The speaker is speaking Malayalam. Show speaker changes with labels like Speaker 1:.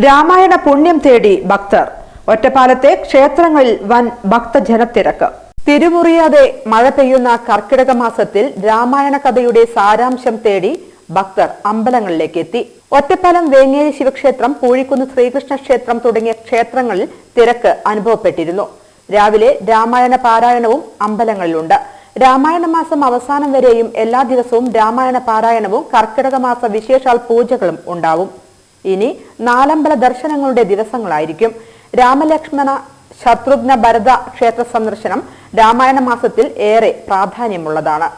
Speaker 1: രാമായണ പുണ്യം തേടി ഭക്തർ. ഒറ്റപ്പാലത്തെ ക്ഷേത്രങ്ങളിൽ വൻ ഭക്തജനത്തിരക്ക്. തിരുമുറിയാതെ മഴ പെയ്യുന്ന കർക്കിടക മാസത്തിൽ രാമായണ കഥയുടെ സാരാംശം തേടി ഭക്തർ അമ്പലങ്ങളിലേക്ക് എത്തി. ഒറ്റപ്പാലം വേങ്ങേരി ശിവക്ഷേത്രം, പൂഴിക്കുന്ന് ശ്രീകൃഷ്ണ ക്ഷേത്രം തുടങ്ങിയ ക്ഷേത്രങ്ങളിൽ തിരക്ക് അനുഭവപ്പെട്ടിരുന്നു. രാവിലെ രാമായണ പാരായണവും അമ്പലങ്ങളിലുണ്ട്. രാമായണ മാസം അവസാനം വരെയും എല്ലാ ദിവസവും രാമായണ പാരായണവും കർക്കിടക മാസ വിശേഷാൽ പൂജകളും ഉണ്ടാവും. ഇനി നാലമ്പല ദർശനങ്ങളുടെ ദിവസങ്ങളായിരിക്കും. രാമലക്ഷ്മണ ശത്രുഘ്ന ഭരത ക്ഷേത്ര സന്ദർശനം രാമായണ മാസത്തിൽ ഏറെ പ്രാധാന്യമുള്ളതാണ്.